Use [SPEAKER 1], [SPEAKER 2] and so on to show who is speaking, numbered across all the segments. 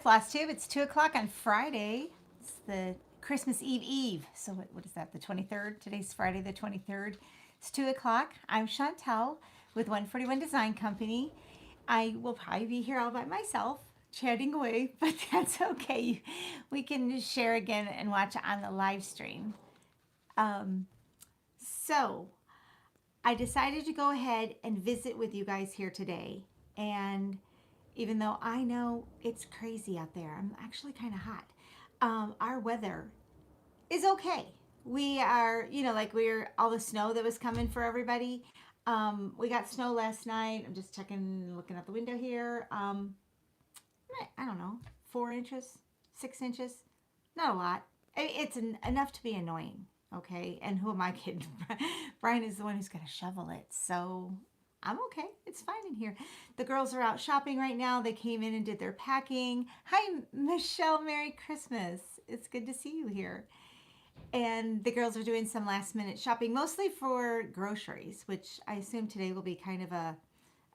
[SPEAKER 1] Flosstube. It's 2 o'clock on Friday. It's the Christmas Eve. So what is that, the 23rd? Today's Friday the 23rd. It's 2 o'clock. I'm Chantel with 141 Design Company. I will probably be here all by myself chatting away, but that's okay. We can share again and watch on the live stream. So I decided to go ahead and visit with you guys here today. And even though I know it's crazy out there, I'm actually kind of hot. Our weather is okay. We are, like we're all the snow that was coming for everybody. We got snow last night. I'm just checking, looking out the window here. I don't know, 4 inches, 6 inches, not a lot. It's enough to be annoying, okay? And who am I kidding? Brian is the one who's got to shovel it, so I'm okay. It's fine in here. The girls are out shopping right now. They came in and did their packing. Hi, Michelle. Merry Christmas. It's good to see you here. And the girls are doing some last minute shopping, mostly for groceries, which I assume today will be kind of a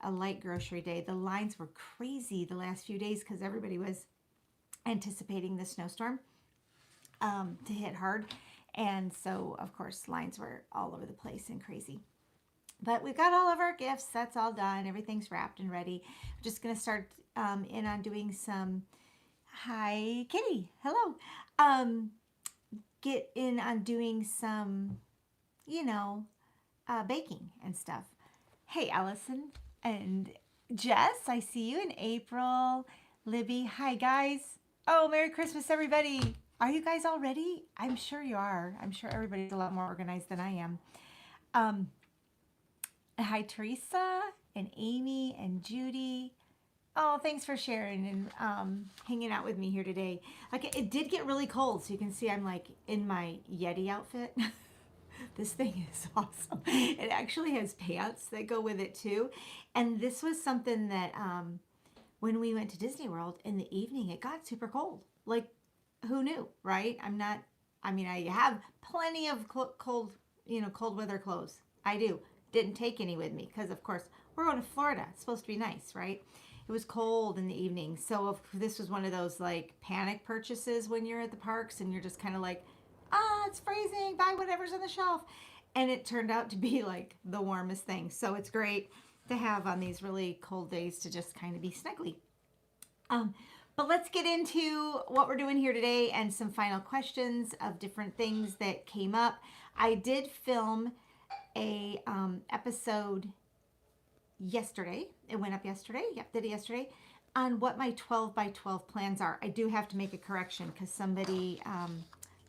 [SPEAKER 1] light grocery day. The lines were crazy the last few days because everybody was anticipating the snowstorm to hit hard. And so, of course, lines were all over the place and crazy. But we've got all of our gifts. That's all done. Everything's wrapped and ready. I'm just going to start in on doing some, hi, Kitty. Hello. Get in on doing some, baking and stuff. Hey, Allison and Jess, I see you in April. Libby, hi, guys. Oh, Merry Christmas, everybody. Are you guys all ready? I'm sure you are. I'm sure everybody's a lot more organized than I am. Hi, Teresa and Amy and Judy. Oh, thanks for sharing and hanging out with me here today. Like, it did get really cold, so you can see I'm like in my Yeti outfit. This thing is awesome. It actually has pants that go with it too. And this was something that when we went to Disney World in the evening, it got super cold. Like, who knew, right? I have plenty of cold weather clothes. I do. Didn't take any with me because, of course, we're going to Florida. It's supposed to be nice, right? It was cold in the evening. So if this was one of those like panic purchases when you're at the parks and you're just kind of like, it's freezing, buy whatever's on the shelf. And it turned out to be like the warmest thing. So it's great to have on these really cold days to just kind of be snuggly. But let's get into what we're doing here today and some final questions of different things that came up. I did film a episode yesterday. It went up yesterday. Yep, did it yesterday on what my 12 by 12 plans are. I do have to make a correction because somebody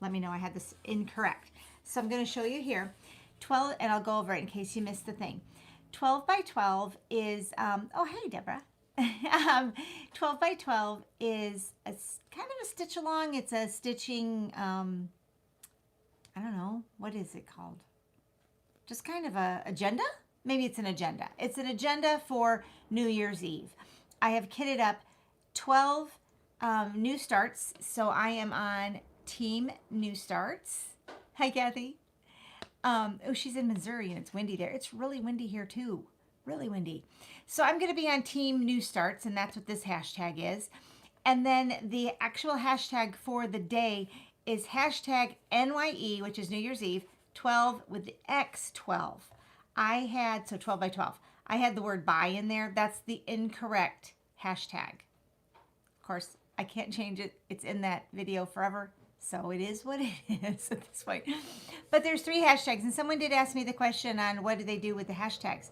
[SPEAKER 1] let me know I had this incorrect. So I'm going to show you here 12, and I'll go over it in case you missed the thing. 12 by 12 is oh, hey Deborah. 12 by 12 is a kind of a stitch along. It's a stitching I don't know, what is it called? Just kind of a agenda? Maybe it's an agenda. It's an agenda for New Year's Eve. I have kitted up 12 new starts. So I am on Team New Starts. Hi, Kathy. Oh, she's in Missouri and it's windy there. It's really windy here too. Really windy. So I'm going to be on Team New Starts, and that's what this hashtag is. And then the actual hashtag for the day is hashtag NYE, which is New Year's Eve, 12 with the X12. So 12 by 12. I had the word buy in there. That's the incorrect hashtag. Of course, I can't change it. It's in that video forever. So it is what it is at this point. But there's 3 hashtags. And someone did ask me the question on what do they do with the hashtags.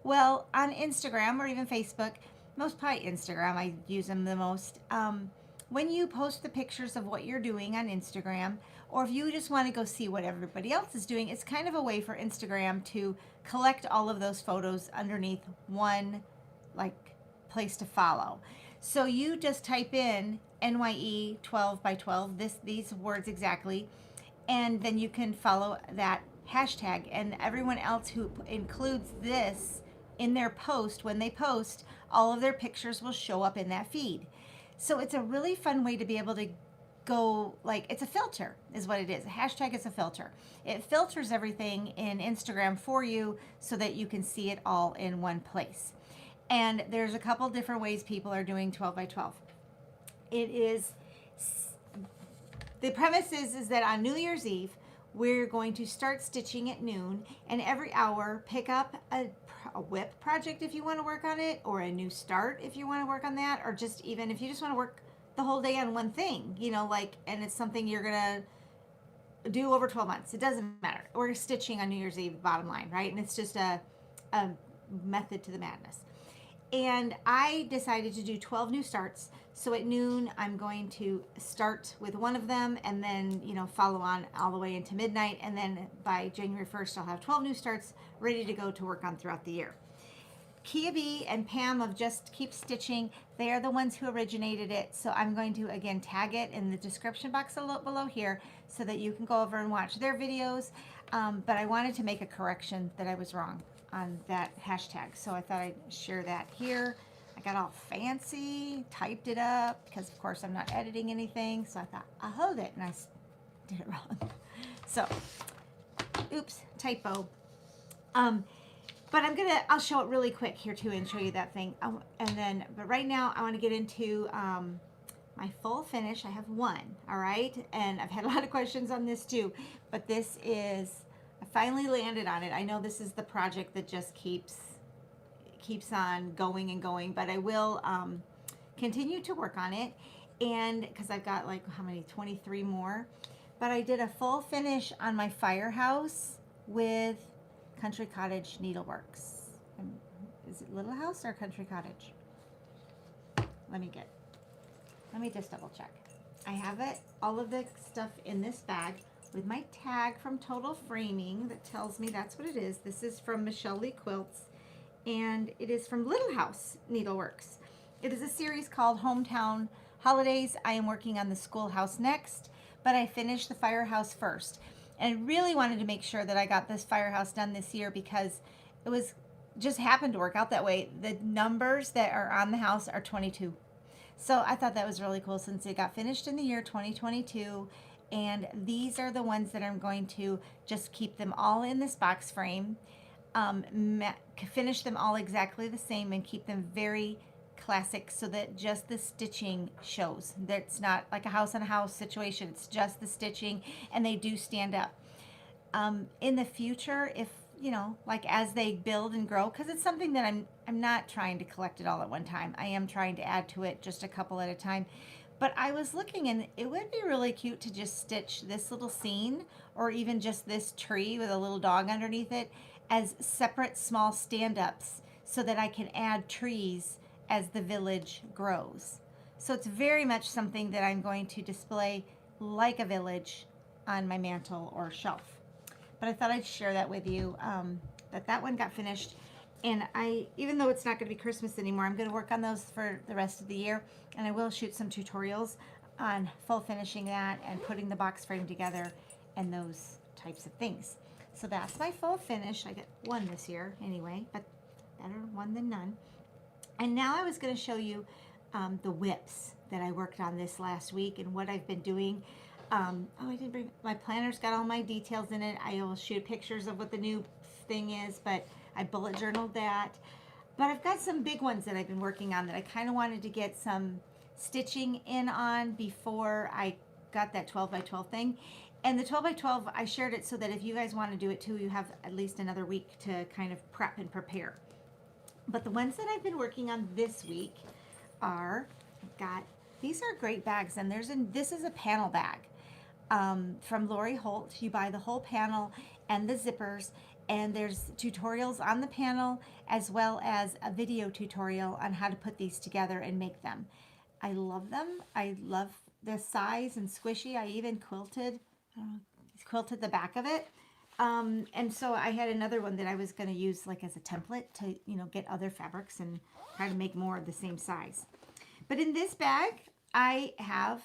[SPEAKER 1] Well, on Instagram or even Facebook, most probably Instagram, I use them the most. When you post the pictures of what you're doing on Instagram, or if you just want to go see what everybody else is doing, it's kind of a way for Instagram to collect all of those photos underneath one like place to follow. So you just type in NYE 12 by 12, these words exactly, and then you can follow that hashtag. And everyone else who includes this in their post, when they post, all of their pictures will show up in that feed. So it's a really fun way to be able to go, like, it's a filter is what it is. A hashtag is a filter. It filters everything in Instagram for you so that you can see it all in one place. And there's a couple different ways people are doing 12 by 12. It is, the premise is that on New Year's Eve, we're going to start stitching at noon, and every hour pick up a whip project if you want to work on it, or a new start if you want to work on that, or just even if you just want to work the whole day on one thing, you know, like, and it's something you're gonna do over 12 months. It doesn't matter. We're stitching on New Year's Eve, bottom line, right? And it's just a method to the madness. And I decided to do 12 new starts. So at noon, I'm going to start with one of them and then, you know, follow on all the way into midnight. And then by January 1st, I'll have 12 new starts ready to go to work on throughout the year. Kea Bee and Pam of Just Keep Stitching, they are the ones who originated it. So I'm going to, again, tag it in the description box below here so that you can go over and watch their videos. But I wanted to make a correction that I was wrong on that hashtag. So I thought I'd share that here. I got all fancy, typed it up, because of course I'm not editing anything. So I thought, I'll hold it, and I did it wrong. So, oops, typo. But I'll show it really quick here too and show you that thing. But right now I want to get into my full finish. I have one, all right? And I've had a lot of questions on this too, but this is, I finally landed on it. I know this is the project that just keeps on going and going, but I will continue to work on it. And because I've got like, how many, 23 more, but I did a full finish on my firehouse with Country Cottage Needleworks. Is it Little House or Country Cottage? Let me just double check. I have all of the stuff in this bag with my tag from Total Framing that tells me that's what it is. This is from Michelle Lee Quilts, and it is from Little House Needleworks. It is a series called Hometown Holidays. I am working on the schoolhouse next, but I finished the firehouse first. And I really wanted to make sure that I got this firehouse done this year because it was just happened to work out that way. The numbers that are on the house are 22. So I thought that was really cool since it got finished in the year 2022. And these are the ones that I'm going to just keep them all in this box frame, finish them all exactly the same and keep them very classic so that just the stitching shows. That's not like a house on a house situation. It's just the stitching, and they do stand up. In the future, if, you know, like as they build and grow, because it's something that I'm not trying to collect it all at one time. I am trying to add to it just a couple at a time. But I was looking, and it would be really cute to just stitch this little scene or even just this tree with a little dog underneath it as separate small stand-ups so that I can add trees as the village grows. So it's very much something that I'm going to display like a village on my mantle or shelf. But I thought I'd share that with you, that one got finished. And even though it's not going to be Christmas anymore, I'm going to work on those for the rest of the year. And I will shoot some tutorials on full finishing that and putting the box frame together and those types of things. So that's my full finish. I got one this year anyway, but better one than none. And now I was going to show you the whips that I worked on this last week and what I've been doing. I didn't bring my planner's got all my details in it. I will shoot pictures of what the new thing is, but I bullet journaled that. But I've got some big ones that I've been working on that I kind of wanted to get some stitching in on before I got that 12 by 12 thing. And the 12 by 12, I shared it so that if you guys want to do it too, you have at least another week to kind of prep and prepare. But the ones that I've been working on this week are, these are great bags, and this is a panel bag from Lori Holt. You buy the whole panel and the zippers, and there's tutorials on the panel as well as a video tutorial on how to put these together and make them. I love them. I love the size and squishy. I even quilted the back of it. And so I had another one that I was going to use like as a template to, you know, get other fabrics and try to make more of the same size. But in this bag, I have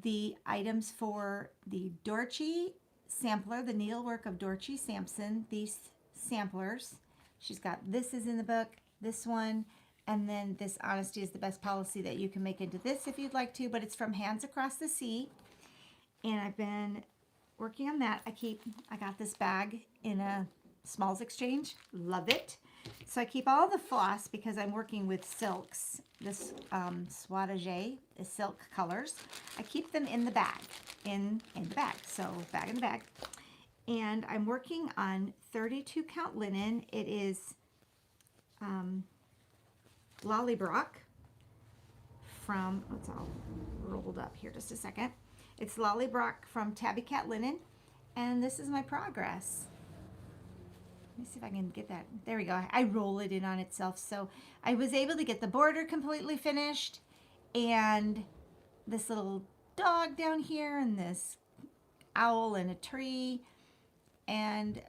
[SPEAKER 1] the items for the Dorchy sampler, the needlework of Dorchy Sampson, these samplers. She's got, this is in the book, this one, and then this Honesty is the Best Policy that you can make into this if you'd like to, but it's from Hands Across the Sea. And I've been working on that. I got this bag in a Smalls Exchange. Love it. So I keep all the floss because I'm working with silks. This Swatage is silk colors. I keep them in the bag, in the bag. So bag in the bag. And I'm working on 32 count linen. It is Lollybrock from, it's all rolled up here just a second. It's Lollybrock from Tabby Cat Linen. And this is my progress. Let me see if I can get that. There we go. I roll it in on itself. So I was able to get the border completely finished, and this little dog down here, and this owl and a tree. And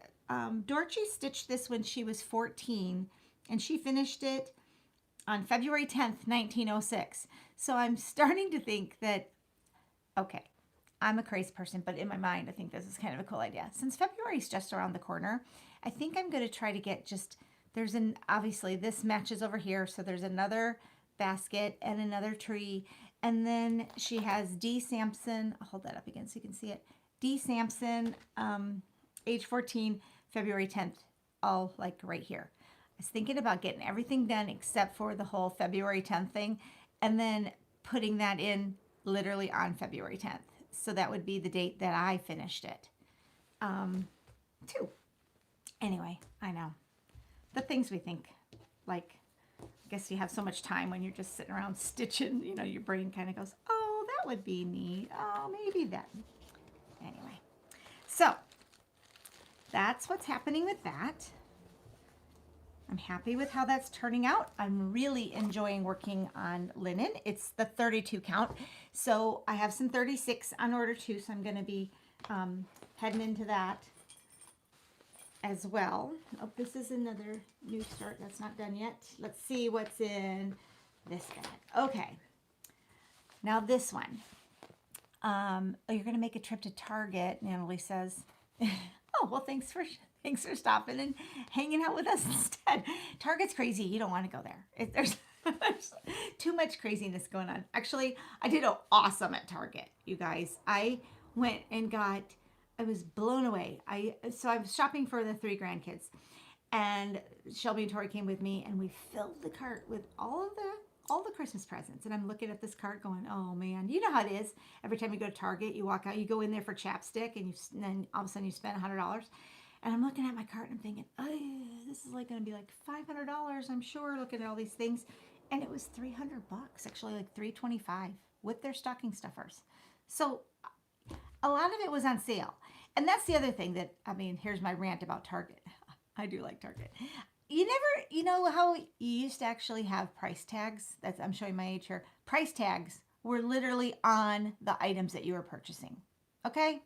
[SPEAKER 1] Dorchy stitched this when she was 14, and she finished it on February 10th, 1906. So I'm starting to think that, okay, I'm a crazy person, but in my mind, I think this is kind of a cool idea. Since February is just around the corner, I think I'm going to try to get just, obviously this matches over here. So there's another basket and another tree. And then she has D. Sampson. I'll hold that up again so you can see it. D. Sampson, age 14, February 10th, all like right here. I was thinking about getting everything done except for the whole February 10th thing, and then putting that in literally on February 10th. So that would be the date that I finished it, too. Anyway, I know. The things we think, like, I guess you have so much time when you're just sitting around stitching, you know, your brain kind of goes, oh, that would be neat. Oh, maybe that. Anyway, so that's what's happening with that. I'm happy with how that's turning out. I'm really enjoying working on linen. It's the 32 count. So I have some 36 on order too. So I'm going to be heading into that as well. Oh, this is another new start. That's not done yet. Let's see what's in this bag. Okay. Now this one. Oh, you're going to make a trip to Target, Natalie says. Oh, well, thanks for stopping and hanging out with us instead. Target's crazy. You don't want to go there. There's too much craziness going on. Actually, I did awesome at Target, you guys. I went and I was blown away. So I was shopping for the 3 grandkids, and Shelby and Tori came with me, and we filled the cart with all the Christmas presents. And I'm looking at this cart going, oh man, you know how it is. Every time you go to Target, you walk out, you go in there for chapstick, and then all of a sudden you spend $100. And I'm looking at my cart and I'm thinking, oh, this is like going to be like $500, I'm sure, looking at all these things. And it was $300, actually like $325 with their stocking stuffers. So a lot of it was on sale. And that's the other thing that, I mean, here's my rant about Target. I do like Target. You know how you used to actually have price tags? I'm showing my age here. Price tags were literally on the items that you were purchasing. Okay?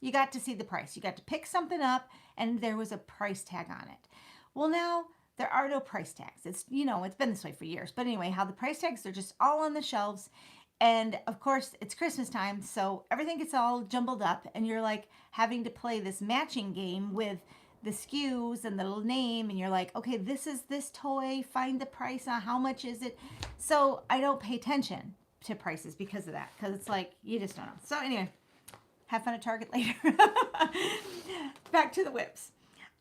[SPEAKER 1] You got to see the price. You got to pick something up and there was a price tag on it. Well, now there are no price tags. It's, you know, it's been this way for years. But anyway, how the price tags are just all on the shelves. And of course, it's Christmas time, so everything gets all jumbled up and you're like having to play this matching game with the SKUs and the little name, and you're like, okay, this is this toy, find the price on how much is it. So I don't pay attention to prices because of that, because it's like, you just don't know. So anyway, have fun at Target later. Back to the whips.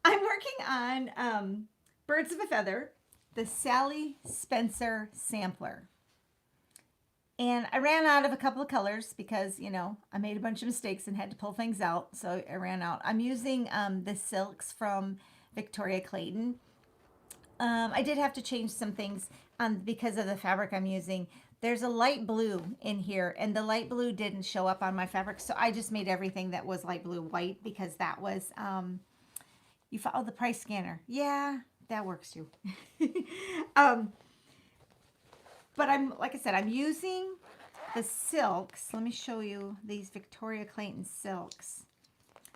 [SPEAKER 1] I'm working on Birds of a Feather, the Sally Spencer sampler. And I ran out of a couple of colors because, you know, I made a bunch of mistakes and had to pull things out. So I ran out. I'm using the silks from Victoria Clayton. I did have to change some things because of the fabric I'm using. There's a light blue in here, and the light blue didn't show up on my fabric. So I just made everything that was light blue white because that was, you follow the price scanner. Yeah, that works too. But like I said, I'm using the silks. Let me show you these Victoria Clayton silks.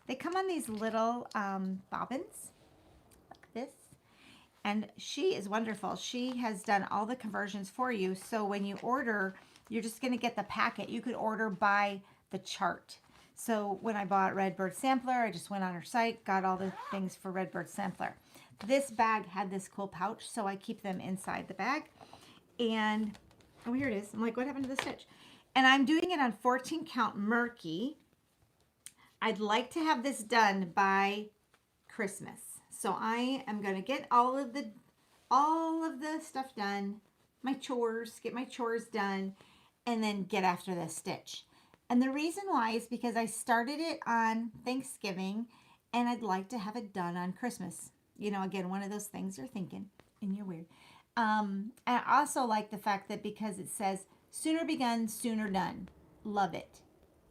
[SPEAKER 1] They come on these little bobbins like this. And she is wonderful. She has done all the conversions for you. So when you order, you're just going to get the packet. You could order by the chart. So when I bought Redbird Sampler, I just went on her site, got all the things for Redbird Sampler. This bag had this cool pouch, so I keep them inside the bag. And, oh, here it is. I'm like, what happened to the stitch? And I'm doing it on 14 count Murky. I'd like to have this done by Christmas. So I am going to get all of the stuff done, my chores, get my chores done, and then get after this stitch. And the reason why is because I started it on Thanksgiving and I'd like to have it done on Christmas. You know, again, one of those things you're thinking and you're weird. And I also like the fact that because it says sooner begun, sooner done. Love it.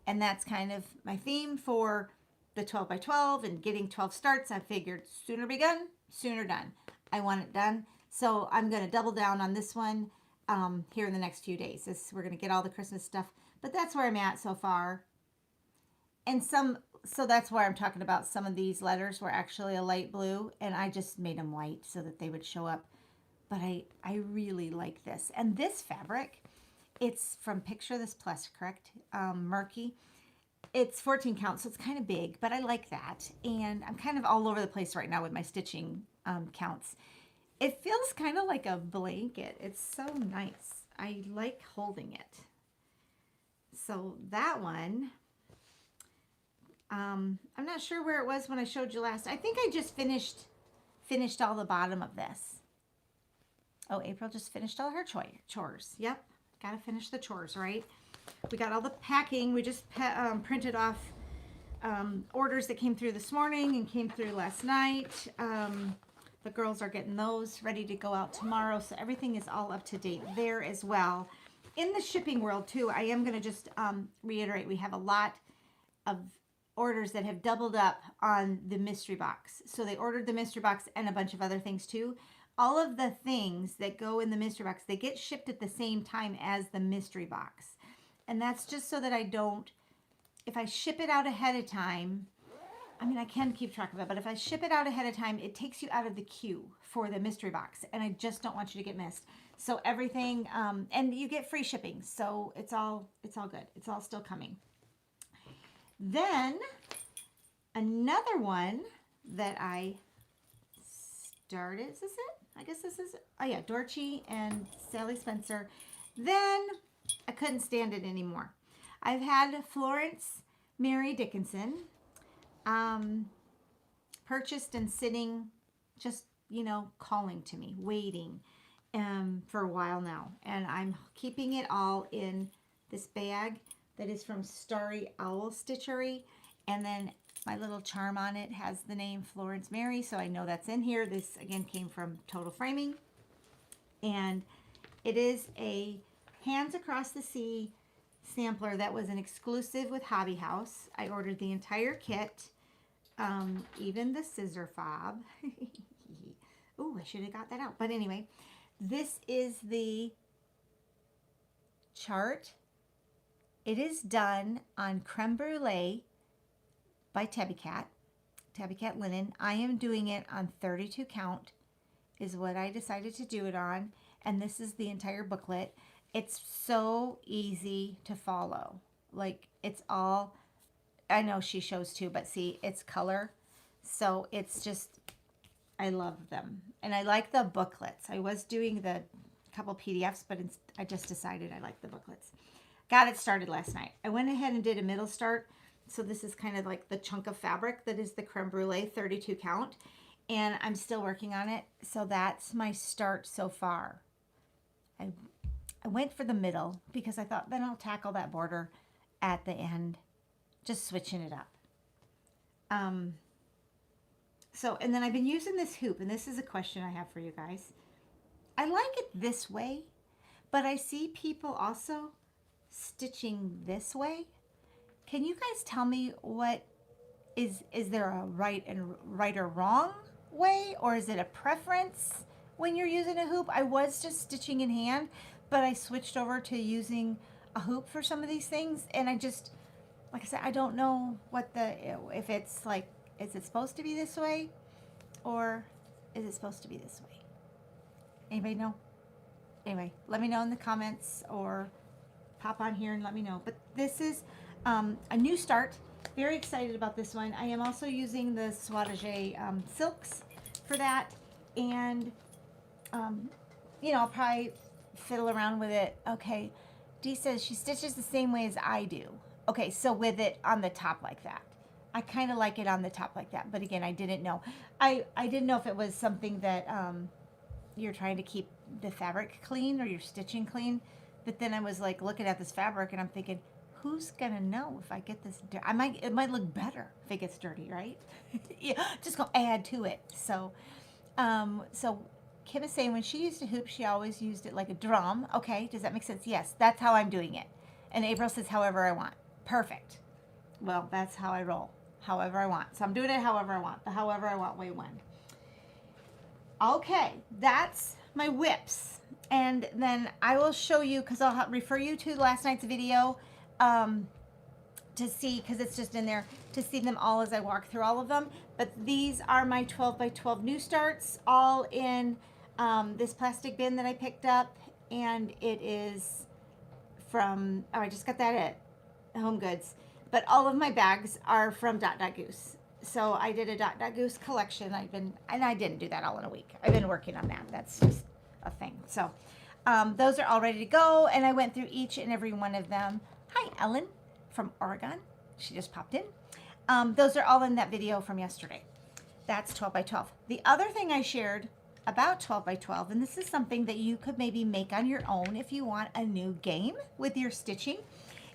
[SPEAKER 1] And that's kind of my theme for the 12 by 12 and getting 12 starts. I figured sooner begun, sooner done. I want it done. So I'm going to double down on this one here in the next few days. We're going to get all the Christmas stuff. But that's where I'm at so far. And so that's why I'm talking about some of these letters were actually a light blue. And I just made them white so that they would show up. But I really like this. And this fabric, it's from Picture This Plus, correct? Murky. It's 14 count, so it's kind of big, but I like that. And I'm kind of all over the place right now with my stitching counts. It feels kind of like a blanket. It's so nice. I like holding it. So that one, I'm not sure where it was when I showed you last. I think I just finished all the bottom of this. Oh, April just finished all her chores. Yep, gotta finish the chores, right? We got all the packing. We just printed off orders that came through this morning and came through last night. The girls are getting those ready to go out tomorrow, so everything is all up to date there as well. In the shipping world too, I am going to just reiterate, we have a lot of orders that have doubled up on the mystery box. So they ordered the mystery box and a bunch of other things too. All of the things that go in the mystery box, they get shipped at the same time as the mystery box. And that's just so that I don't, if I ship it out ahead of time, I mean, I can keep track of it, but if I ship it out ahead of time, it takes you out of the queue for the mystery box. And I just don't want you to get missed. So everything, and you get free shipping. So it's all good. It's all still coming. Then another one that I started, is this it? I guess this is it. Oh yeah, Dorchy and Sally Spencer. Then I couldn't stand it anymore. I've had Florence Mary Dickinson purchased and sitting, just, you know, calling to me, waiting for a while now. And I'm keeping it all in this bag that is from Starry Owl Stitchery. And then my little charm on it has the name Florence Mary, so I know that's in here. This, again, came from Total Framing. And it is a Hands Across the Sea sampler that was an exclusive with Hobby House. I ordered the entire kit, even the scissor fob. Oh, I should have got that out. But anyway, this is the chart. It is done on creme brulee by Tabby Cat linen. I am doing it on 32 count is what I decided to do it on. And this is the entire booklet. It's so easy to follow. Like, it's all, I know she shows too, but see, it's color. So it's just, I love them. And I like the booklets. I was doing the couple PDFs, but I just decided I like the booklets. Got it started last night. I went ahead and did a middle start. So this is kind of like the chunk of fabric that is the creme brulee 32 count. And I'm still working on it. So that's my start so far. I went for the middle because I thought then I'll tackle that border at the end, just switching it up. And then I've been using this hoop, and this is a question I have for you guys. I like it this way, but I see people also stitching this way. Can you guys tell me what is there a right or wrong way, or is it a preference when you're using a hoop? I was just stitching in hand, but I switched over to using a hoop for some of these things, and I just, like I said, I don't know if it's like, is it supposed to be this way, or is it supposed to be this way? Anybody know? Anyway, let me know in the comments or pop on here and let me know. But this is a new start. Very excited about this one. I am also using the Swatage silks for that, and you know, I'll probably fiddle around with it. Okay, Dee says she stitches the same way as I do. Okay, so with it on the top like that. I kind of like it on the top like that. But again, I didn't know. I didn't know if it was something that you're trying to keep the fabric clean or your stitching clean. But then I was like looking at this fabric and I'm thinking, who's gonna know if I get this dirty? It might look better if it gets dirty, right? Yeah, just gonna add to it. So, so Kim is saying when she used to hoop, she always used it like a drum. Okay, does that make sense? Yes, that's how I'm doing it. And April says, however I want. Perfect. Well, that's how I roll. However I want. So I'm doing it however I want. The however I want way one. Okay, that's my whips. And then I will show you, because I'll refer you to last night's video to see, because it's just in there, to see them all as I walk through all of them. But these are my 12 by 12 new starts, all in this plastic bin that I picked up. And it is from, oh, I just got that at Home Goods. But all of my bags are from Dot Dot Goose. So I did a Dot Dot Goose collection. And I didn't do that all in a week. I've been working on that. That's just a thing. So those are all ready to go. And I went through each and every one of them. Hi, Ellen from Oregon. She just popped in. Those are all in that video from yesterday. That's 12 by 12. The other thing I shared about 12 by 12, and this is something that you could maybe make on your own if you want a new game with your stitching,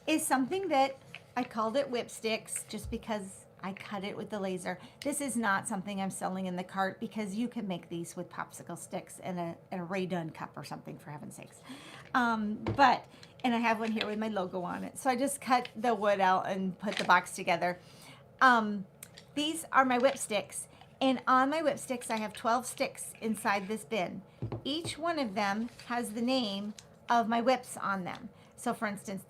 [SPEAKER 1] is something that I called it whip sticks just because I cut it with the laser. This is not something I'm selling in the cart because you can make these with popsicle sticks and a Ray Dunn cup or something, for heaven's sakes. And I have one here with my logo on it. So I just cut the wood out and put the box together. These are my whip sticks. And on my whip sticks, I have 12 sticks inside this bin. Each one of them has the name of my whips on them. So for instance,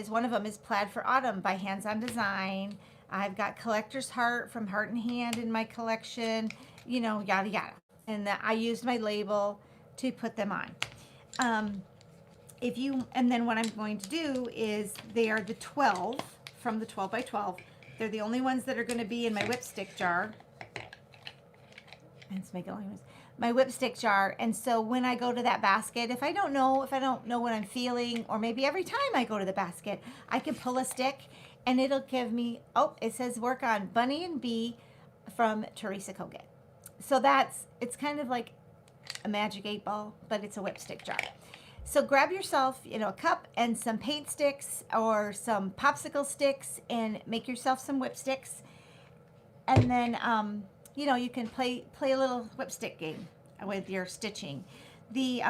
[SPEAKER 1] one of them is Plaid for Autumn by Hands On Design. I've got Collector's Heart from Heart and Hand in my collection, you know, yada, yada. And I used my label to put them on. And then what I'm going to do is they are the 12 from the 12 by 12. They're the only ones that are going to be in my whipstick jar. Let's make it long. My whipstick jar. And so when I go to that basket, if I don't know what I'm feeling, or maybe every time I go to the basket, I can pull a stick and it'll give me, oh, it says work on Bunny and Bee from Teresa Kogut. So it's kind of like a magic 8-ball, but it's a whipstick jar. So grab yourself, a cup and some paint sticks or some popsicle sticks and make yourself some whipsticks. And then, you can play a little whipstick game with your stitching. The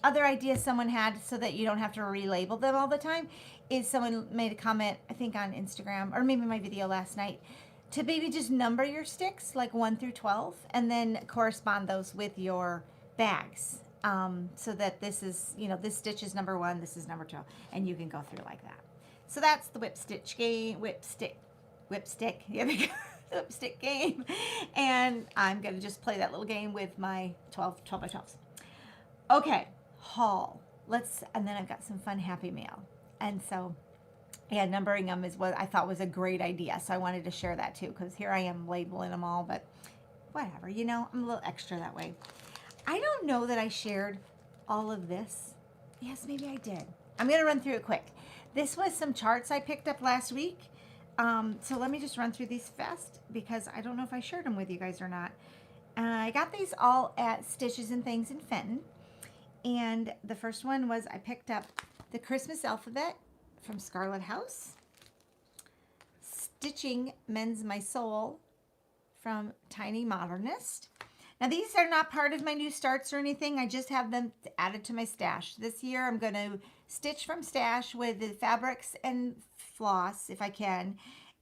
[SPEAKER 1] other idea someone had, so that you don't have to relabel them all the time, is someone made a comment, I think on Instagram, or maybe my video last night, to maybe just number your sticks like 1 through 12 and then correspond those with your bags. So that this is, this stitch is number 1, this is number 2, and you can go through like that. So that's the whipstick game, whipstick, yeah, whipstick game. And I'm going to just play that little game with my 12 by 12s. Okay, haul. And then I've got some fun happy mail. And so, yeah, numbering them is what I thought was a great idea. So I wanted to share that too, because here I am labeling them all, but whatever, I'm a little extra that way. I don't know that I shared all of this. Yes, maybe I did. I'm going to run through it quick. This was some charts I picked up last week. So let me just run through these fast because I don't know if I shared them with you guys or not. I got these all at Stitches and Things in Fenton. And the first one was I picked up the Christmas Alphabet from Scarlet House. Stitching Mends My Soul from Tiny Modernist. Now, these are not part of my new starts or anything. I just have them added to my stash. This year, I'm going to stitch from stash with the fabrics and floss, if I can.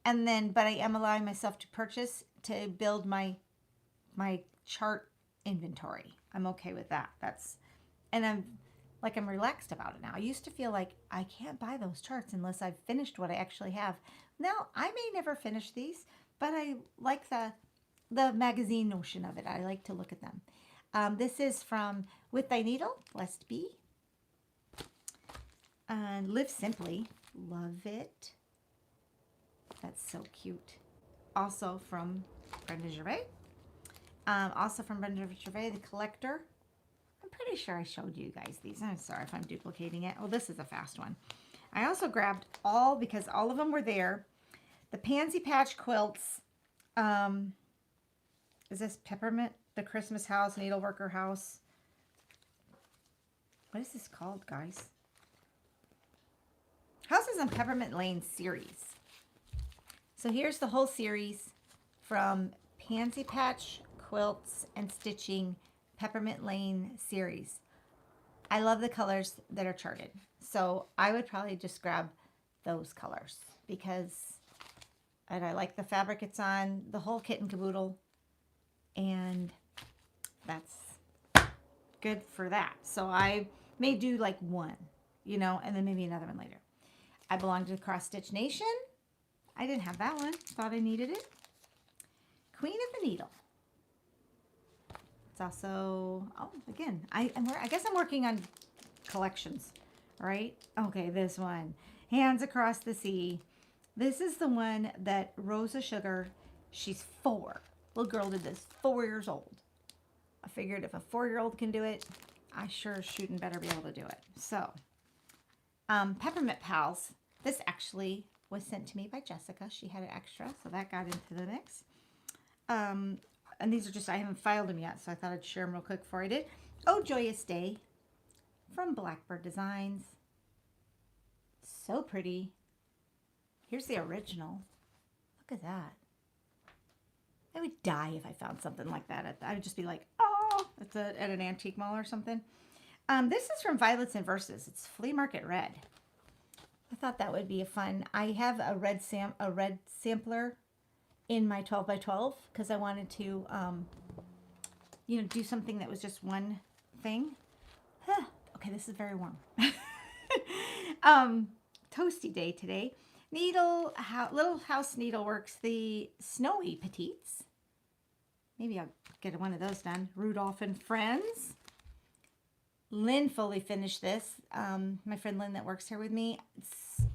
[SPEAKER 1] And then, but I am allowing myself to purchase to build my chart inventory. I'm okay with that. And I'm relaxed about it now. I used to feel like I can't buy those charts unless I've finished what I actually have. Now, I may never finish these, but I like the magazine notion of it. I like to look at them. This is from With Thy Needle, Blessed Bee. And Live Simply. Love it. That's so cute. Also from Brenda Gervais. Also from Brenda Gervais, The Collector. I'm pretty sure I showed you guys these. I'm sorry if I'm duplicating it. Oh, this is a fast one. I also grabbed because all of them were there, The Pansy Patch Quilts. Is this Peppermint? The Christmas House, Needleworker House. What is this called, guys? Houses on Peppermint Lane series. So here's the whole series from Pansy Patch Quilts and Stitching Peppermint Lane series. I love the colors that are charted. So I would probably just grab those colors because and I like the fabric it's on, the whole kit and caboodle. And that's good for that. So I may do like one, you know, and then maybe another one later. I belong to Cross Stitch Nation. I didn't have that one. Thought I needed it. Queen of the Needle. It's also, oh, again, I guess I'm working on collections, right? Okay, this one. Hands Across the Sea. This is the one that Rosa Sugar, she's 4. Little girl did this, 4 years old. I figured if a 4-year-old can do it, I sure shootin' better be able to do it. So, Peppermint Pals. This actually was sent to me by Jessica. She had an extra, so that got into the mix. And these are just, I haven't filed them yet, so I thought I'd share them real quick before I did. Oh Joyous Day from Blackbird Designs. So pretty. Here's the original. Look at that. I would die if I found something like that. I would just be like, oh, it's at an antique mall or something. This is from Violets and Verses. It's Flea Market Red. I thought that would be a fun. I have a red sampler in my 12 by 12 because I wanted to, you know, do something that was just one thing. Okay, this is very warm. Toasty day today. Little House Needleworks, the Snowy Petites. Maybe I'll get one of those done. Rudolph and Friends. Lynn fully finished this. My friend Lynn that works here with me. It's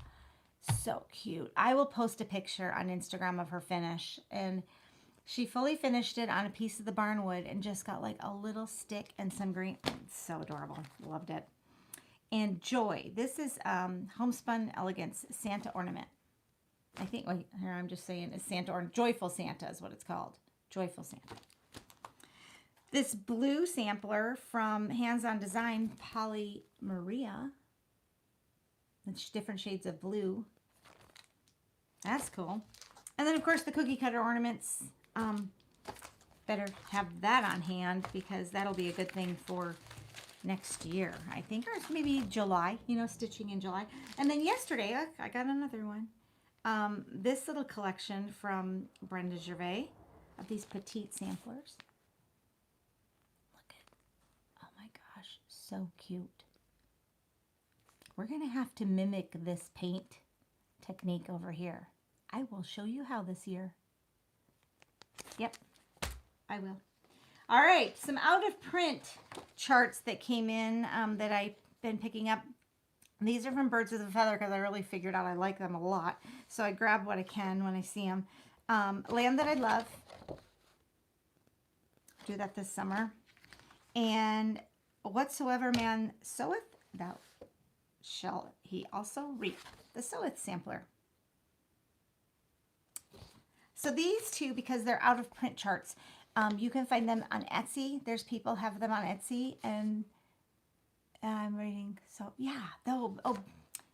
[SPEAKER 1] so cute. I will post a picture on Instagram of her finish. And she fully finished it on a piece of the barnwood and just got like a little stick and some green. It's so adorable. Loved it. And Joy. This is Homespun Elegance Santa Ornament. I think, wait, here I'm just saying it's Santa or Joyful Santa is what it's called. Joyful Santa. This blue sampler from Hands On Design, Polly Maria. It's different shades of blue. That's cool. And then, of course, the cookie cutter ornaments. Better have that on hand because that'll be a good thing for next year, I think, or maybe July, you know, stitching in July. And then yesterday, I got another one. This little collection from Brenda Gervais of these petite samplers. Look at, oh my gosh, so cute. We're going to have to mimic this paint technique over here. I will show you how this year. Yep, I will. All right, some out of print charts that came in that I've been picking up. These are from Birds of a Feather because I really figured out I like them a lot. So I grab what I can when I see them. Land That I Love. Do that this summer. And Whatsoever Man Soweth, Thou Shall He Also Reap. The Soweth sampler. So these two, because they're out of print charts, you can find them on Etsy. There's people have them on Etsy, and I'm reading. So yeah, oh,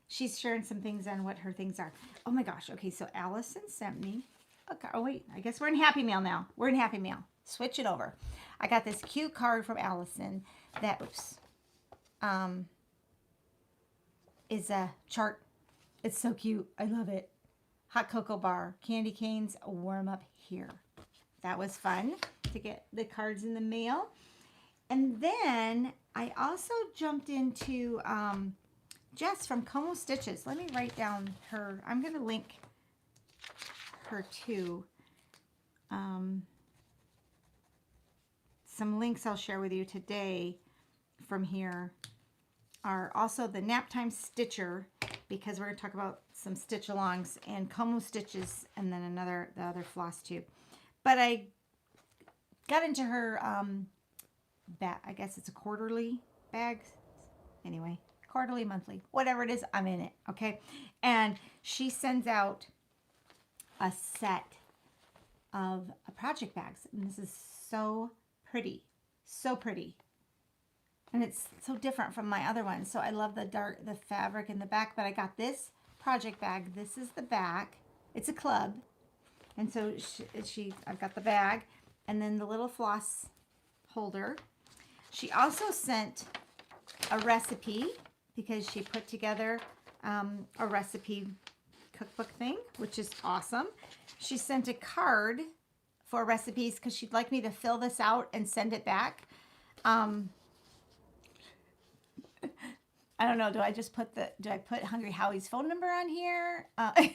[SPEAKER 1] she's sharing some things on what her things are. Oh my gosh. Okay, so Allison sent me. Okay. Oh wait, I guess we're in Happy Mail now. We're in Happy Mail. Switch it over. I got this cute card from Allison that is a chart. It's so cute. I love it. Hot cocoa bar, candy canes, warm up here. That was fun to get the cards in the mail. And then I also jumped into Jess from Comostiches. Let me write down her. I'm going to link her too. Some links I'll share with you today from here are also the Naptime Stitcher, because we're going to talk about some stitch alongs, and Comostiches, and then the other Flosstube. But I got into her I guess it's a quarterly bag. Anyway, quarterly, monthly, whatever it is, I'm in it, okay? And she sends out a set of project bags. And this is so pretty. So pretty. And it's so different from my other ones. So I love the fabric in the back, but I got this project bag. This is the back. It's a club. And so I've got the bag and then the little floss holder. She also sent a recipe because she put together a recipe cookbook thing, which is awesome. She sent a card for recipes because she'd like me to fill this out and send it back. I don't know. Do I put Hungry Howie's phone number on here? I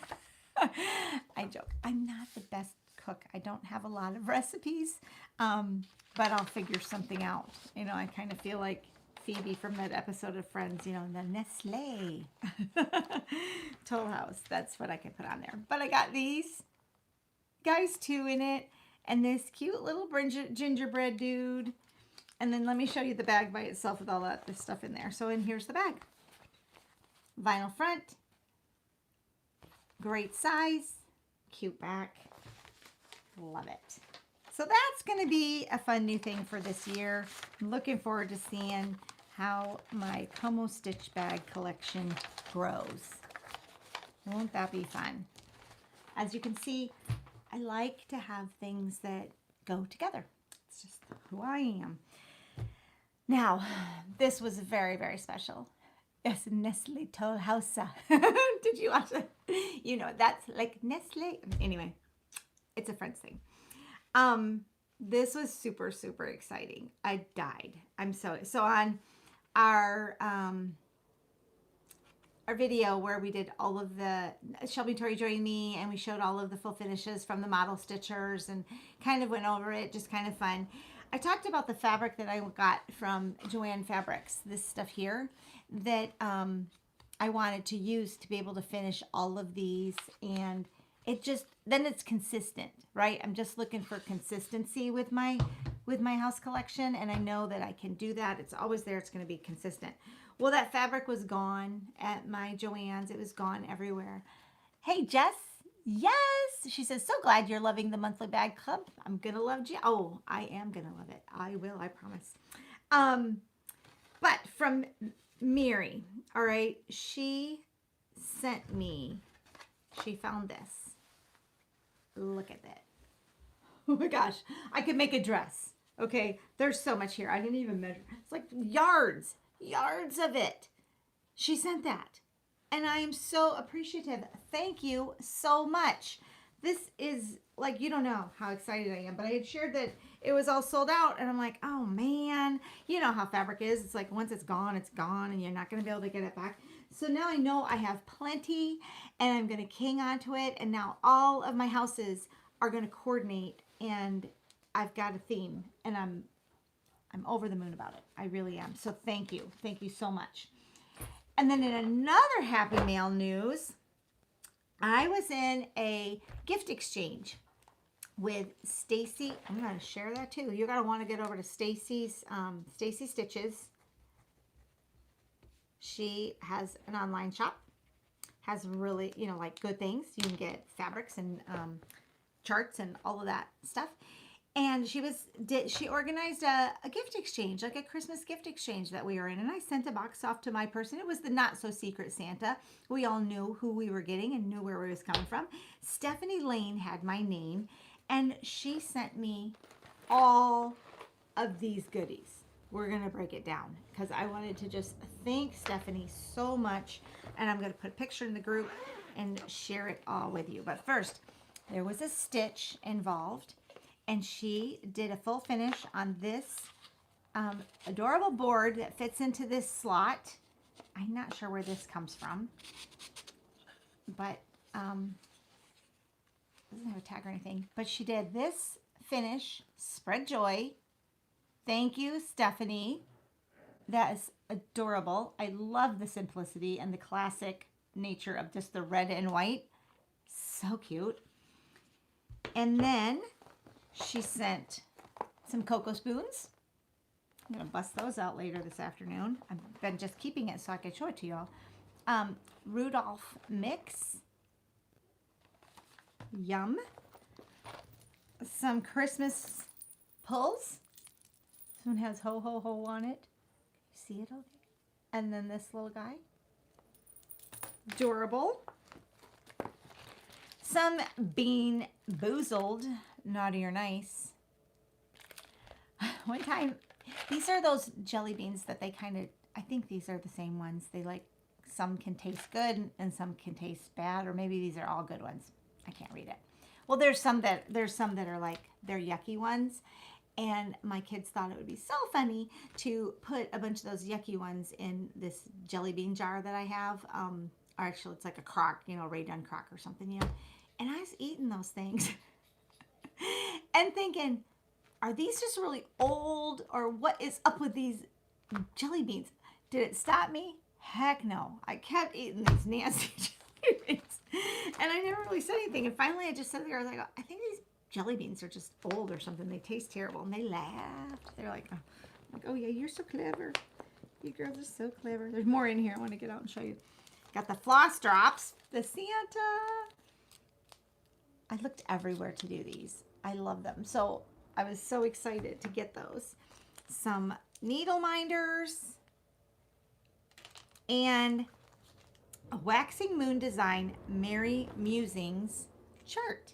[SPEAKER 1] joke. I'm not the best cook. I don't have a lot of recipes, but I'll figure something out. You know, I kind of feel like Phoebe from that episode of Friends, you know, the Nestle Toll House. That's what I can put on there. But I got these guys too in it, and this cute little gingerbread dude. And then let me show you the bag by itself with all this stuff in there. So, and here's the bag. Vinyl front. Great size. Cute back. Love it. So that's going to be a fun new thing for this year. I'm looking forward to seeing how my Comostich bag collection grows. Won't that be fun? As you can see, I like to have things that go together. It's just who I am. Now, this was very, very special. It's Nestle Toll House. Did you watch it? You know, that's like Nestle. Anyway, it's a French thing. This was super, super exciting. I died. I'm so on our video where we did all of the, Shelby Tori joined me and we showed all of the full finishes from the model stitchers and kind of went over it, just kind of fun. I talked about the fabric that I got from Joann Fabrics, this stuff here, that I wanted to use to be able to finish all of these, and it just, then it's consistent, right? I'm just looking for consistency with my house collection, and I know that I can do that. It's always there. It's going to be consistent. Well, that fabric was gone at my Joann's. It was gone everywhere. Hey, Jess. Yes, she says, so glad you're loving the monthly bag club. I'm gonna love you. Oh, I am gonna love it. I will, I promise. But from Mary, all right, she sent me, she found this. Look at that. Oh my gosh, I could make a dress. Okay, there's so much here. I didn't even measure. It's like yards of it. She sent that. And I am so appreciative. Thank you so much. This is like, you don't know how excited I am, but I had shared that it was all sold out and I'm like, oh man, you know how fabric is. It's like once it's gone and you're not going to be able to get it back. So now I know I have plenty and I'm going to hang on to it. And now all of my houses are going to coordinate and I've got a theme and I'm over the moon about it. I really am. So thank you. Thank you so much. And then in another happy mail news, I was in a gift exchange with Stacie. I'm going to share that too. You're going to want to get over to Stacie Stitches. She has an online shop. Has really, you know, like good things. You can get fabrics and charts and all of that stuff. And she organized a gift exchange, like a Christmas gift exchange that we were in. And I sent a box off to my person. It was the not so secret Santa. We all knew who we were getting and knew where it was coming from. Stephanie Lane had my name and she sent me all of these goodies. We're going to break it down because I wanted to just thank Stephanie so much. And I'm going to put a picture in the group and share it all with you. But first, there was a stitch involved. And she did a full finish on this adorable board that fits into this slot. I'm not sure where this comes from, but doesn't have a tag or anything. But she did this finish, spread joy. Thank you, Stephanie. That is adorable. I love the simplicity and the classic nature of just the red and white. So cute. And then she sent some cocoa spoons. I'm going to bust those out later this afternoon. I've been just keeping it so I can show it to y'all. Rudolph mix. Yum. Some Christmas pulls. This one has ho ho ho on it. See it okay? And then this little guy. Adorable. Some Bean Boozled, naughty or nice. One time, these are those jelly beans that they kind of, I think these are the same ones. They like, some can taste good and some can taste bad, or maybe these are all good ones. I can't read it. Well, there's some that are like, they're yucky ones. And my kids thought it would be so funny to put a bunch of those yucky ones in this jelly bean jar that I have. Or actually, it's like a crock, you know, Ray Dunn crock or something, you know. And I was eating those things and thinking, are these just really old, or what is up with these jelly beans? Did it stop me? Heck no. I kept eating these nasty jelly beans. And I never really said anything. And finally, I just sat there. I was like, I think these jelly beans are just old or something. They taste terrible. And they laughed. They're like, oh yeah, you're so clever. You girls are so clever. There's more in here. I want to get out and show you. Got the floss drops, the Santa. I looked everywhere to do these. I love them. So I was so excited to get those. Some needle minders and a Waxing Moon Design Merry Musings chart.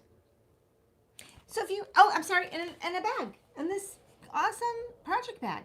[SPEAKER 1] So if you, oh, I'm sorry, and a bag, and this awesome project bag.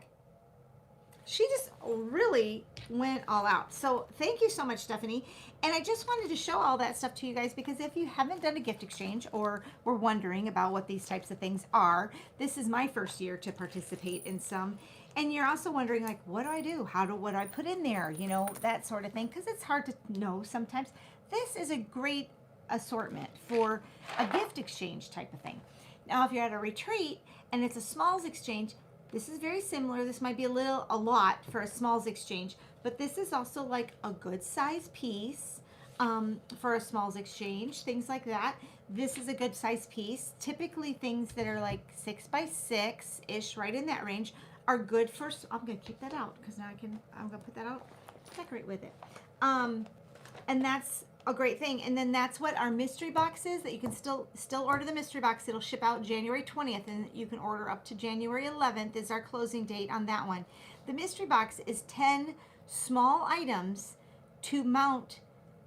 [SPEAKER 1] She just really went all out. So thank you so much, Stephanie. And I just wanted to show all that stuff to you guys, because if you haven't done a gift exchange or were wondering about what these types of things are, this is my first year to participate in some. And you're also wondering, like, what do I do? What do I put in there? You know, that sort of thing, because it's hard to know sometimes. This is a great assortment for a gift exchange type of thing. Now, if you're at a retreat and it's a smalls exchange, this is very similar. This might be a lot for a smalls exchange, but this is also like a good size piece for a smalls exchange, things like that. This is a good size piece. Typically things that are like 6 by 6-ish, right in that range, are good for, I'm gonna keep that out because now I'm gonna put that out, decorate with it. And that's a great thing. And then that's what our mystery box is, that you can still order the mystery box. It'll ship out January 20th, and you can order up to January 11th is our closing date on that one. The mystery box is 10 small items to mount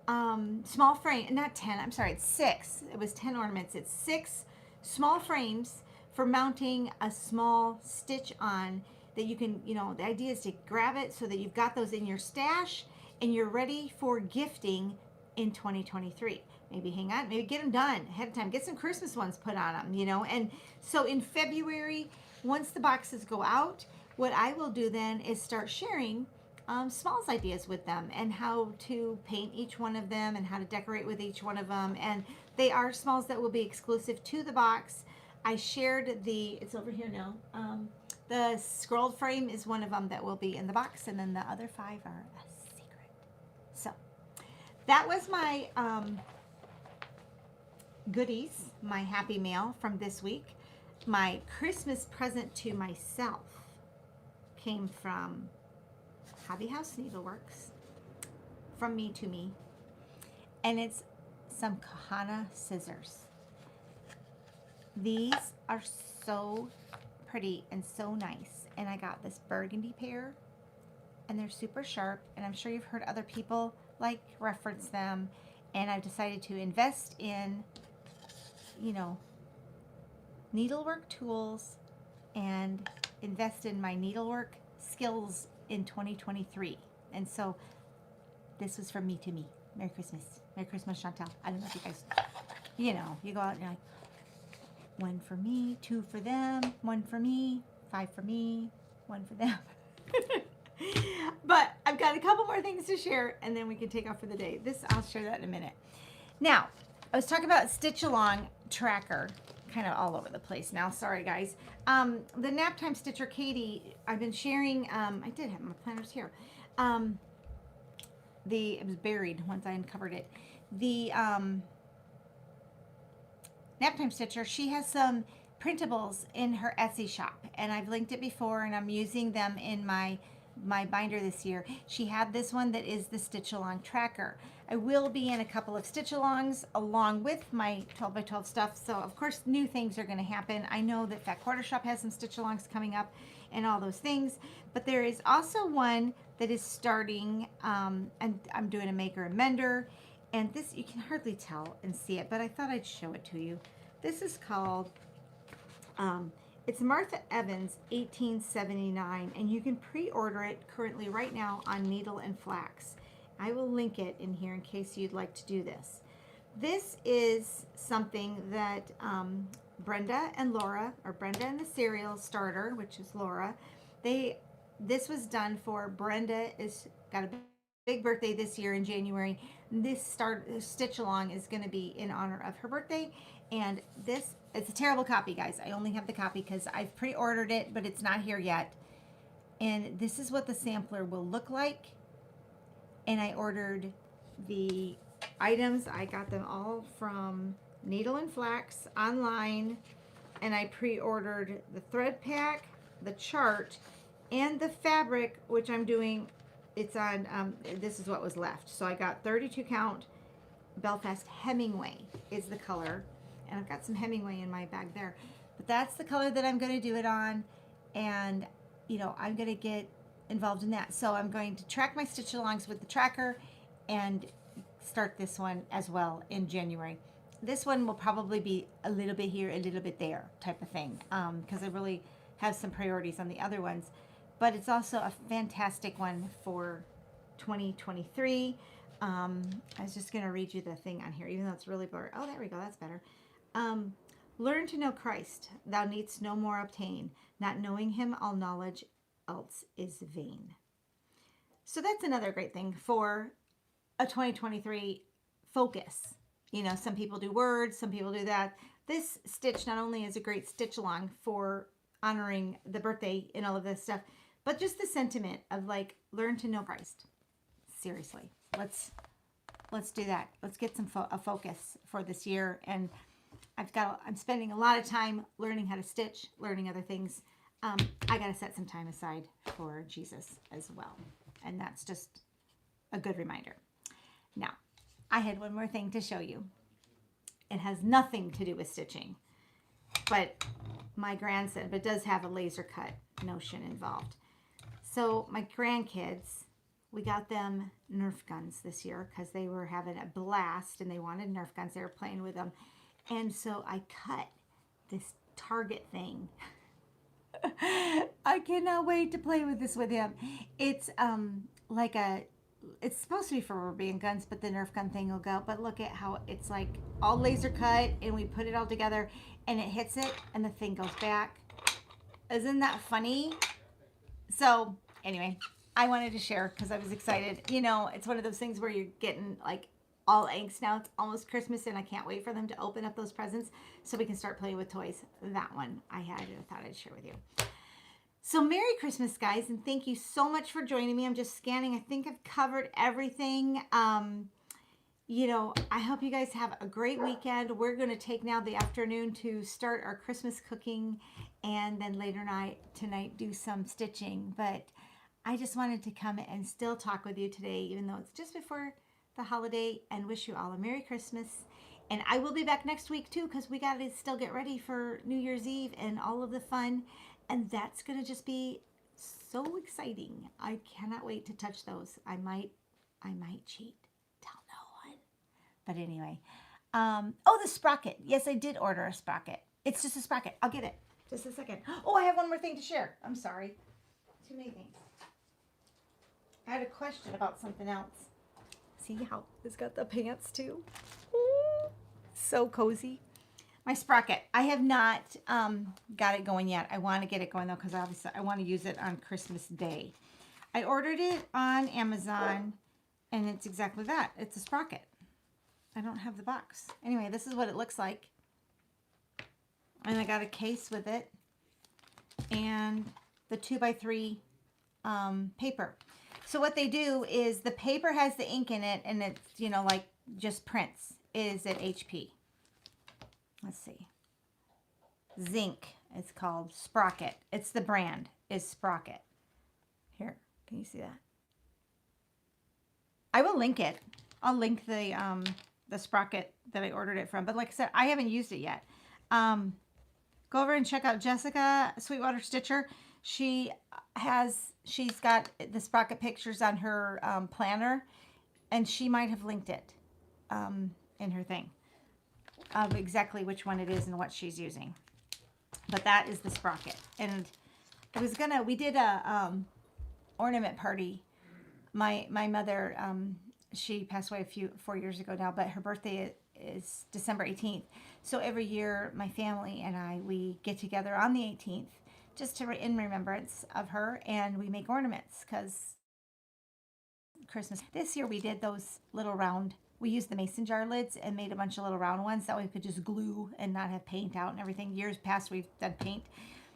[SPEAKER 1] small frame, not 10, I'm sorry, it's 6. It was 10 ornaments. It's 6 small frames for mounting a small stitch on that you can, you know, the idea is to grab it so that you've got those in your stash and you're ready for gifting in 2023. Maybe hang on, maybe get them done ahead of time. Get some Christmas ones put on them, you know. And so in February, once the boxes go out, what I will do then is start sharing smalls ideas with them and how to paint each one of them and how to decorate with each one of them. And they are smalls that will be exclusive to the box. I shared it's over here now. The scrolled frame is one of them that will be in the box, and then the other 5 are a secret. So that was my goodies, my happy mail from this week. My Christmas present to myself came from Hobby House Needleworks, from me to me, and it's some Kahana scissors. These are so pretty and so nice, and I got this burgundy pair, and they're super sharp, and I'm sure you've heard other people like reference them, and I've decided to invest in, you know, needlework tools and invest in my needlework skills in 2023. And so this was from me to me. Merry Christmas. Merry Christmas, Chantal. I don't know if you guys, you know, you go out and you're like, 1 for me, 2 for them, 1 for me, 5 for me, 1 for them. But I've got a couple more things to share, and then we can take off for the day. I'll share that in a minute. Now, I was talking about Stitch Along tracker, kind of all over the place now. Sorry, guys. The Naptime Stitcher Katie, I've been sharing. I did have my planners here. It was buried once I uncovered it. The Naptime Stitcher, she has some printables in her Etsy shop, and I've linked it before, and I'm using them in my my binder this year, she had this one that is the Stitch Along tracker. I will be in a couple of Stitch Alongs along with my 12 by 12 stuff. So of course new things are going to happen. I know that Fat Quarter Shop has some Stitch Alongs coming up and all those things, but there is also one that is starting, and I'm doing a maker and mender, and this, you can hardly tell and see it, but I thought I'd show it to you. This is called, it's Martha Evans 1879, and you can pre-order it currently right now on Needle and Flax. I will link it in here in case you'd like to do this. This is something that Brenda and Laura, or Brenda and the Serial Starter, which is Laura, this was done for Brenda. Is got a big birthday this year in January. This Stitch Along is going to be in honor of her birthday, and this, it's a terrible copy, guys. I only have the copy because I've pre-ordered it, but it's not here yet. And this is what the sampler will look like. And I ordered the items. I got them all from Needle and Flax online, and I pre-ordered the thread pack, the chart, and the fabric, which I'm doing. It's on, this is what was left. So I got 32 count Belfast Hemingway is the color, and I've got some Hemingway in my bag there, but that's the color that I'm going to do it on. And you know, I'm going to get involved in that. So I'm going to track my Stitch Alongs with the tracker and start this one as well in January. This one will probably be a little bit here, a little bit there type of thing, because I really have some priorities on the other ones. But it's also a fantastic one for 2023. I was just going to read you the thing on here, even though it's really blurry. Oh, there we go. That's better. Learn to know Christ. Thou needst no more obtain. Not knowing him, all knowledge else is vain. So that's another great thing for a 2023 focus. You know, some people do words, some people do that. This stitch not only is a great stitch along for honoring the birthday and all of this stuff, but just the sentiment of like, learn to know Christ. Seriously, let's do that. Let's get some a focus for this year. And I'm spending a lot of time learning how to stitch, learning other things. I got to set some time aside for Jesus as well. And that's just a good reminder. Now, I had one more thing to show you. It has nothing to do with stitching, but my grandson, but does have a laser cut notion involved. So my grandkids, we got them Nerf guns this year because they were having a blast and they wanted Nerf guns. They were playing with them. And so I cut this target thing. I cannot wait to play with this with him. It's like it's supposed to be for rubber band guns, but the Nerf gun thing will go. But look at how it's like all laser cut, and we put it all together, and it hits it, and the thing goes back. Isn't that funny? So anyway, I wanted to share because I was excited. You know, it's one of those things where you're getting like all angst now. It's almost Christmas, and I can't wait for them to open up those presents so we can start playing with toys. That one I thought I'd share with you. So Merry Christmas, guys, and thank you so much for joining me. I'm just scanning. I think I've covered everything. You know, I hope you guys have a great weekend. We're going to take now the afternoon to start our Christmas cooking, and then later tonight do some stitching. But I just wanted to come and still talk with you today, even though it's just before the holiday, and wish you all a Merry Christmas. And I will be back next week too, because we got to still get ready for New Year's Eve and all of the fun. And that's going to just be so exciting. I cannot wait to touch those. I might cheat. Tell no one. But anyway. Oh, the Sprocket. Yes, I did order a Sprocket. It's just a Sprocket. I'll get it. Just a second. Oh, I have one more thing to share. I'm sorry. Too many things. I had a question about something else. See how it's got the pants too? Ooh, so cozy. My Sprocket. I have not got it going yet. I want to get it going though, because obviously I want to use it on Christmas Day. I ordered it on Amazon, and it's exactly that. It's a Sprocket. I don't have the box. Anyway, this is what it looks like. And I got a case with it, and the 2x3 paper. So what they do is the paper has the ink in it, and it's, you know, like just prints. It is at HP. Let's see. Zinc. It's called Sprocket. It's the brand is Sprocket. Here, Can you see that? I will link it. I'll link the Sprocket that I ordered it from. But like I said, I haven't used it yet. Go over and check out Jessica Sweetwater Stitcher. She's got the Sprocket pictures on her planner, and she might have linked it in her thing of exactly which one it is and what she's using. But that is the Sprocket. And we did a ornament party. My mother, she passed away 4 years ago now, but her birthday is December 18th. So every year, my family and we get together on the 18th just in remembrance of her, and we make ornaments because Christmas. This year we did those little round, we used the mason jar lids and made a bunch of little round ones that we could just glue and not have paint out and everything. Years past we've done paint,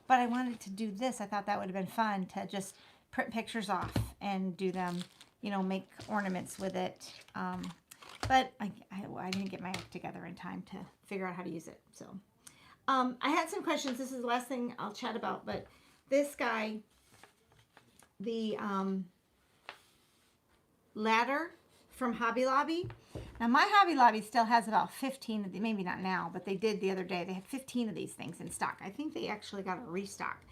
[SPEAKER 1] but I wanted to do this. I thought that would have been fun to just print pictures off and do them, you know, make ornaments with it. But I didn't get my act together in time to figure out how to use it. So I had some questions. This is the last thing I'll chat about, but this guy, the ladder from Hobby Lobby. Now my Hobby Lobby still has about 15 of these, maybe not now, but they did the other day. They had 15 of these things in stock. I think they actually got a restock.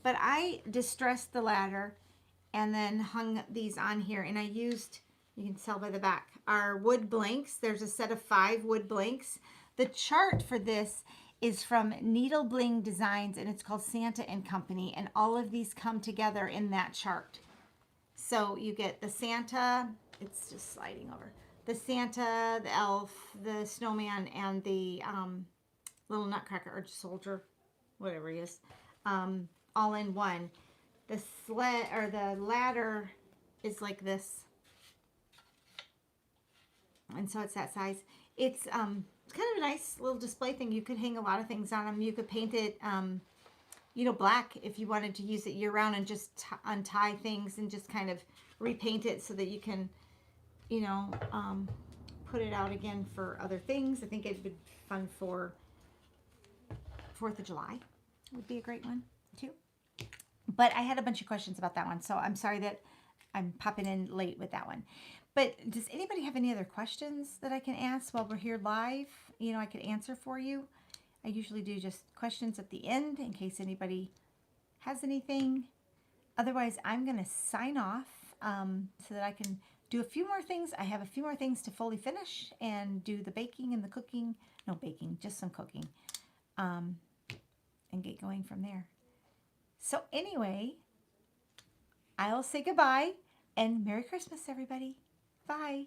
[SPEAKER 1] But I distressed the ladder and then hung these on here, and I used, you can tell by the back, our wood blanks. There's a set of 5 wood blanks. The chart for this is from Needle Bling Designs, and it's called Santa and Company, and all of these come together in that chart. So you get the Santa, it's just sliding over, the Santa, the elf, the snowman, and the little nutcracker or soldier, whatever he is, all in one. The sled or the ladder is like this, and so it's that size. It's kind of a nice little display thing. You could hang a lot of things on them. You could paint it, you know, black if you wanted to use it year round and just untie things and just kind of repaint it so that you can, you know, put it out again for other things. I think it'd be fun for 4th of July. Would be a great one too. But I had a bunch of questions about that one, so I'm sorry that I'm popping in late with that one. But does anybody have any other questions that I can ask while we're here live? You know, I could answer for you. I usually do just questions at the end in case anybody has anything. Otherwise, I'm going to sign off so that I can do a few more things. I have a few more things to fully finish and do the baking and the cooking. No baking, just some cooking. And get going from there. So anyway, I'll say goodbye and Merry Christmas, everybody. Bye.